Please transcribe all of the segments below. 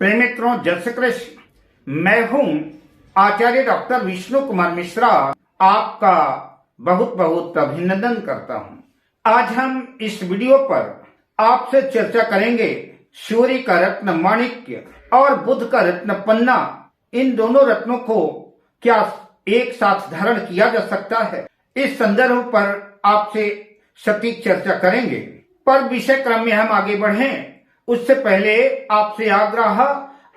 प्रेम मित्रों, जय श्री कृष्ण। मैं हूं आचार्य डॉक्टर विष्णु कुमार मिश्रा, आपका बहुत बहुत अभिनंदन करता हूं। आज हम इस वीडियो पर आपसे चर्चा करेंगे सूर्य का रत्न माणिक्य और बुध का रत्न पन्ना। इन दोनों रत्नों को क्या एक साथ धारण किया जा सकता है, इस संदर्भ पर आपसे सटीक चर्चा करेंगे। पर विषय क्रम में हम आगे बढ़ें उससे पहले आपसे आग्रह,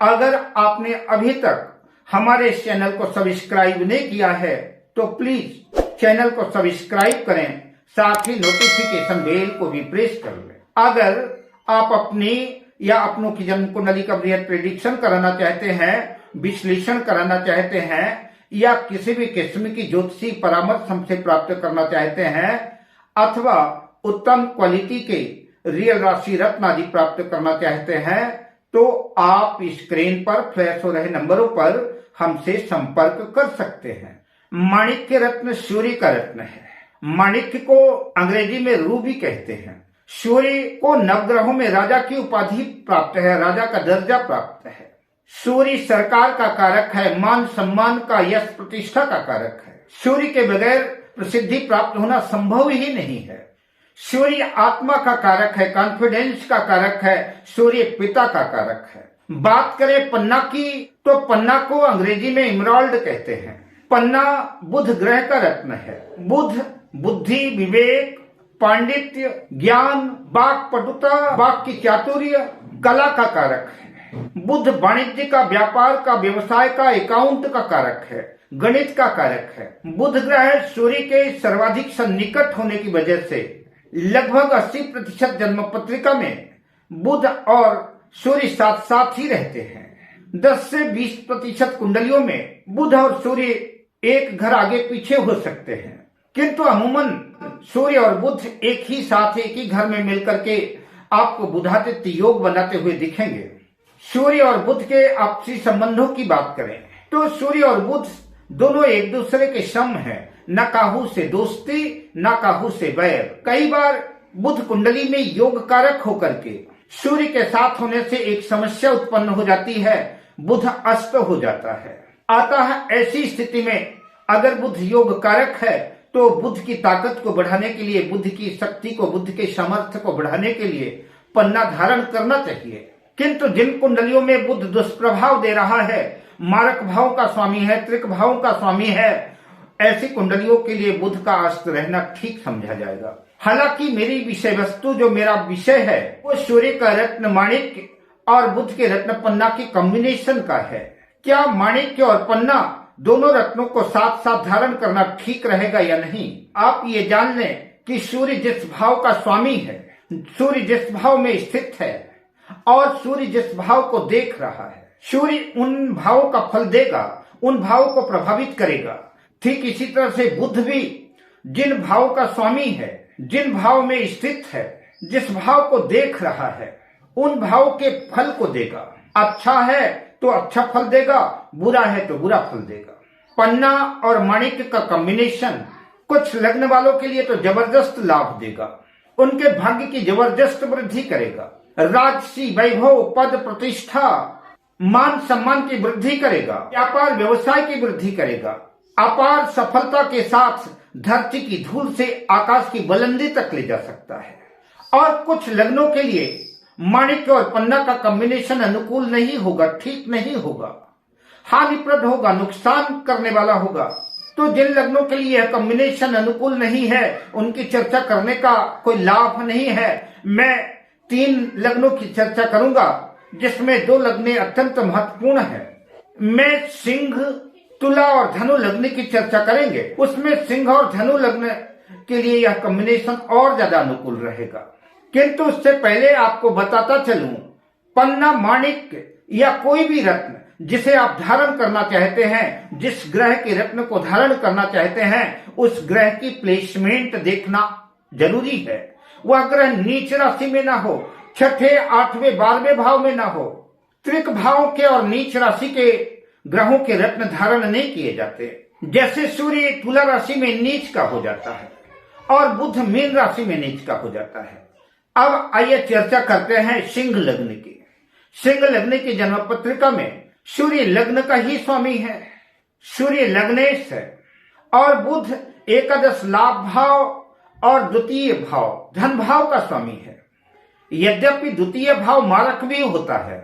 अगर आपने अभी तक हमारे इस चैनल को सब्सक्राइब नहीं किया है तो प्लीज चैनल को सब्सक्राइब करें, साथ ही नोटिफिकेशन बेल को भी प्रेस कर लें। अगर आप अपनी या अपनों की जन्म कुंडली का बृहद प्रेडिक्शन कराना चाहते हैं, विश्लेषण कराना चाहते हैं या किसी भी किस्म की ज्योतिषी परामर्श हमसे प्राप्त करना चाहते हैं अथवा उत्तम क्वालिटी के रियल राशि रत्न आदि प्राप्त करना चाहते हैं तो आप स्क्रीन पर फ्लैश हो रहे नंबरों पर हमसे संपर्क कर सकते हैं। माणिक्य रत्न सूर्य का रत्न है। माणिक्य को अंग्रेजी में रूबी कहते हैं। सूर्य को नवग्रहों में राजा की उपाधि प्राप्त है, राजा का दर्जा प्राप्त है। सूर्य सरकार का कारक है, मान सम्मान का, यश प्रतिष्ठा का कारक है। सूर्य के बगैर प्रसिद्धि प्राप्त होना संभव ही नहीं है। सूर्य आत्मा का कारक है, कॉन्फिडेंस का कारक है, सूर्य पिता का कारक है। बात करें पन्ना की तो पन्ना को अंग्रेजी में इमराल्ड कहते हैं। पन्ना बुध ग्रह का रत्न है। बुध बुद्धि, विवेक, पांडित्य, ज्ञान, वाक पटुता, वाक की चातुर्य, कला का कारक है। बुध वाणिज्य का, व्यापार का, व्यवसाय का, अकाउंट का कारक है, गणित का कारक है। बुध ग्रह सूर्य के सर्वाधिक सन्निकट होने की वजह से लगभग 80% जन्म पत्रिका में बुध और सूर्य साथ साथ ही रहते हैं। 10 से 20% कुंडलियों में बुध और सूर्य एक घर आगे पीछे हो सकते हैं, किंतु अमूमन सूर्य और बुध एक ही साथ एक ही घर में मिलकर के आपको बुधादित्य योग बनाते हुए दिखेंगे। सूर्य और बुध के आपसी संबंधों की बात करें तो सूर्य और बुध दोनों एक दूसरे के सम हैं। न काहू से दोस्ती, न काहू से बैर। कई बार बुध कुंडली में योग कारक होकर के सूर्य के साथ होने से एक समस्या उत्पन्न हो जाती है, बुध अस्त हो जाता है। अतः ऐसी स्थिति में अगर बुध योग कारक है तो बुध की ताकत को बढ़ाने के लिए, बुध की शक्ति को, बुध के सामर्थ्य को बढ़ाने के लिए पन्ना धारण करना चाहिए। किंतु जिन कुंडलियों में बुध दुष्प्रभाव दे रहा है, मारक भाव का स्वामी है, त्रिक भाव का स्वामी है, ऐसी कुंडलियों के लिए बुध का अस्त रहना ठीक समझा जाएगा। हालांकि मेरी विषय वस्तु, जो मेरा विषय है, वो सूर्य का रत्न माणिक्य और बुध के रत्न पन्ना की कॉम्बिनेशन का है। क्या माणिक्य और पन्ना दोनों रत्नों को साथ साथ धारण करना ठीक रहेगा या नहीं? आप ये जान लें कि सूर्य जिस भाव का स्वामी है, सूर्य जिस भाव में स्थित है और सूर्य जिस भाव को देख रहा है, सूर्य उन भावों का फल देगा, उन भावों को प्रभावित करेगा। ठीक इसी तरह से बुध भी जिन भाव का स्वामी है, जिन भाव में स्थित है, जिस भाव को देख रहा है, उन भाव के फल को देगा। अच्छा है तो अच्छा फल देगा, बुरा है तो बुरा फल देगा। पन्ना और माणिक्य का कॉम्बिनेशन कुछ लग्न वालों के लिए तो जबरदस्त लाभ देगा, उनके भाग्य की जबरदस्त वृद्धि करेगा। राजसी, वैभव, पद, प्रतिष्ठा, मान सम्मान की वृद्धि करेगा, व्यापार व्यवसाय की वृद्धि करेगा। अपार सफलता के साथ धरती की धूल से आकाश की बुलंदी तक ले जा सकता है। और कुछ लग्नों के लिए माणिक्य और पन्ना का कॉम्बिनेशन अनुकूल नहीं होगा, ठीक नहीं होगा, हानिप्रद होगा, नुकसान करने वाला होगा। तो जिन लग्नों के लिए यह कॉम्बिनेशन अनुकूल नहीं है, उनकी चर्चा करने का कोई लाभ नहीं है। मैं 3 लग्नों की चर्चा करूंगा जिसमें 2 लग्न अत्यंत महत्वपूर्ण है। मैं सिंह, तुला और धनु लग्न की चर्चा करेंगे। उसमें सिंह और धनु लग्न के लिए यह कॉम्बिनेशन और ज्यादा अनुकूल रहेगा। किंतु उससे पहले आपको बताता चलूं, पन्ना, माणिक्य या कोई भी रत्न जिसे आप धारण करना चाहते हैं, जिस ग्रह के रत्न को धारण करना चाहते हैं, उस ग्रह की प्लेसमेंट देखना जरूरी है। वह ग्रह नीच राशि में ना हो, 6ठे, 8वें, 12वें भाव में ना हो। त्रिक भाव के और नीच राशि के ग्रहों के रत्न धारण नहीं किए जाते। जैसे सूर्य तुला राशि में नीच का हो जाता है और बुध मीन राशि में नीच का हो जाता है। अब आइए चर्चा करते हैं सिंह लग्न की। सिंह लग्न की जन्म पत्रिका में सूर्य लग्न का ही स्वामी है, सूर्य लग्नेश है और बुध एकादश लाभ भाव और द्वितीय भाव धन भाव का स्वामी है। यद्यपि द्वितीय भाव मारक भी होता है,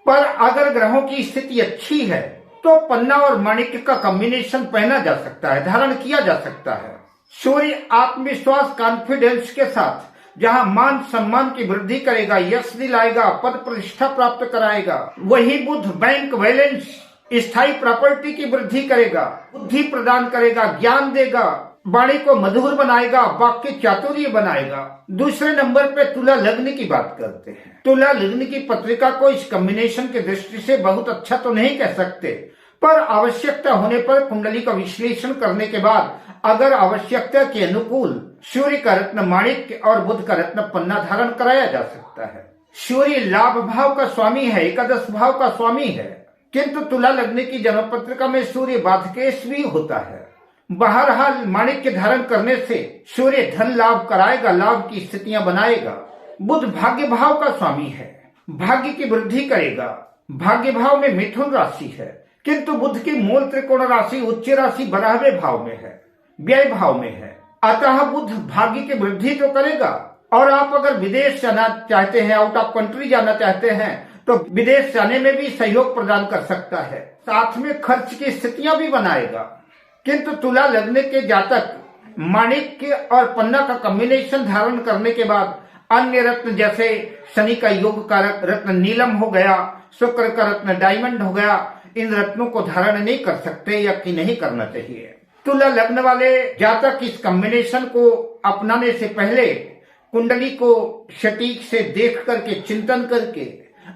पर अगर ग्रहों की स्थिति अच्छी है तो पन्ना और माणिक्य का कॉम्बिनेशन पहना जा सकता है, धारण किया जा सकता है। सूर्य आत्मविश्वास कॉन्फिडेंस के साथ जहां मान सम्मान की वृद्धि करेगा, यश दिलाएगा, पद प्रतिष्ठा प्राप्त कराएगा, वही बुध बैंक बैलेंस, स्थायी प्रॉपर्टी की वृद्धि करेगा, बुद्धि प्रदान करेगा, ज्ञान देगा, वाणी को मधुर बनाएगा, वाक्य चातुर्य बनाएगा। दूसरे नंबर पे तुला लग्न की बात करते हैं। तुला लग्न की पत्रिका को इस कॉम्बिनेशन की दृष्टि से बहुत अच्छा तो नहीं कह सकते, पर आवश्यकता होने पर कुंडली का विश्लेषण करने के बाद अगर आवश्यकता के अनुकूल सूर्य का रत्न माणिक्य और बुध का रत्न पन्ना धारण कराया जा सकता है। सूर्य लाभ भाव का स्वामी है, एकादश भाव का स्वामी है, किंतु तुला लग्न की जन्म पत्रिका में सूर्य बाधकेश भी होता है। बहरहाल माणिक्य धारण करने से सूर्य धन लाभ कराएगा, लाभ की स्थितियां बनाएगा। बुध भाग्य भाव का स्वामी है, भाग्य की वृद्धि करेगा। भाग्य भाव में मिथुन राशि है, किंतु बुध की मूल त्रिकोण राशि उच्च राशि 12वें भाव में है, व्यय भाव में है। अतः बुध भाग्य की वृद्धि तो करेगा और आप अगर विदेश जाना चाहते हैं, आउट ऑफ कंट्री जाना चाहते हैं, तो विदेश जाने में भी सहयोग प्रदान कर सकता है, साथ में खर्च की स्थितियां भी बनाएगा। किंतु तुला लग्न के जातक माणिक्य और पन्ना का कॉम्बिनेशन धारण करने के बाद अन्य रत्न जैसे शनि का योग कारक रत्न नीलम हो गया, शुक्र का रत्न डायमंड हो गया, इन रत्नों को धारण नहीं कर सकते या कि नहीं करना चाहिए। तुला लग्न वाले जातक इस कॉम्बिनेशन को अपनाने से पहले कुंडली को सटीक से देख करके, चिंतन करके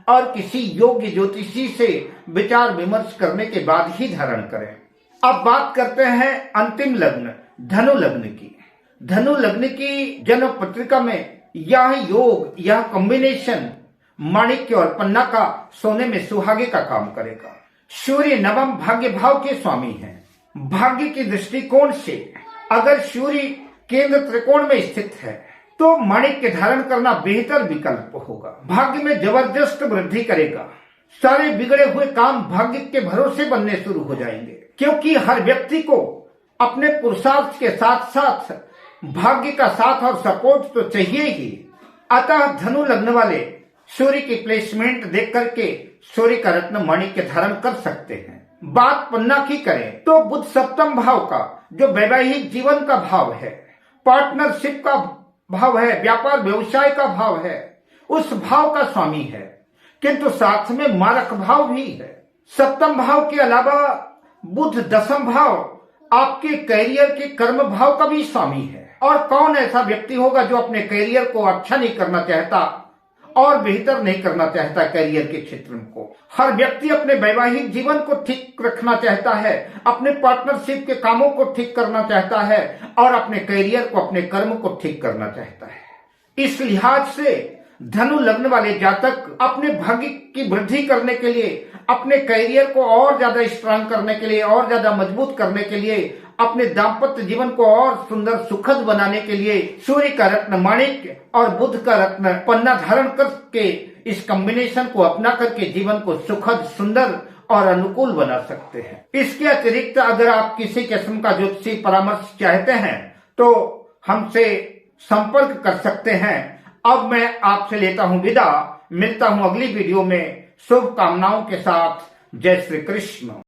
और किसी योग्य ज्योतिषी से विचार विमर्श करने के बाद ही धारण करें। अब बात करते हैं अंतिम लग्न धनु लग्न की। धनु लग्न की जन्म पत्रिका में यह योग, यह कॉम्बिनेशन माणिक्य और पन्ना का सोने में सुहागे का काम करेगा। सूर्य नवम भाग्य भाव के स्वामी हैं। भाग्य की दृष्टिकोण से अगर सूर्य केंद्र त्रिकोण में स्थित है तो माणिक्य धारण करना बेहतर विकल्प होगा। भाग्य में जबरदस्त वृद्धि करेगा। सारे बिगड़े हुए काम भाग्य के भरोसे बनने शुरू हो जाएंगे, क्योंकि हर व्यक्ति को अपने पुरुषार्थ के साथ साथ भाग्य का साथ और सपोर्ट तो चाहिए ही। अतः धनु लग्न वाले सूर्य की प्लेसमेंट देख करके सूर्य का रत्न माणिक्य धारण कर सकते हैं। बात पन्ना की करें तो बुध सप्तम भाव का, जो वैवाहिक जीवन का भाव है, पार्टनरशिप का भाव है, व्यापार व्यवसाय का भाव है, उस भाव का स्वामी है, किंतु साथ में मारक भाव भी है। सप्तम भाव के अलावा बुध दसम भाव आपके कैरियर के कर्म भाव का भी स्वामी है। और कौन ऐसा व्यक्ति होगा जो अपने कैरियर को अच्छा नहीं करना चाहता और बेहतर नहीं करना चाहता कैरियर के क्षेत्र को। हर व्यक्ति अपने वैवाहिक जीवन को ठीक रखना चाहता है, अपने पार्टनरशिप के कामों को ठीक करना चाहता है और अपने कैरियर को, अपने कर्म को ठीक करना चाहता है। इस लिहाज से धनु लग्न वाले जातक अपने भाग्य की वृद्धि करने के लिए, अपने कैरियर को और ज्यादा स्ट्रांग करने के लिए, और ज्यादा मजबूत करने के लिए, अपने दाम्पत्य जीवन को और सुंदर सुखद बनाने के लिए सूर्य का रत्न माणिक्य और बुध का रत्न पन्ना धारण करके इस कॉम्बिनेशन को अपना करके जीवन को सुखद, सुंदर और अनुकूल बना सकते हैं। इसके अतिरिक्त अगर आप किसी किस्म का ज्योतिषी परामर्श चाहते हैं तो हमसे संपर्क कर सकते हैं। अब मैं आपसे लेता हूं विदा, मिलता हूं अगली वीडियो में शुभकामनाओं के साथ। जय श्री कृष्ण।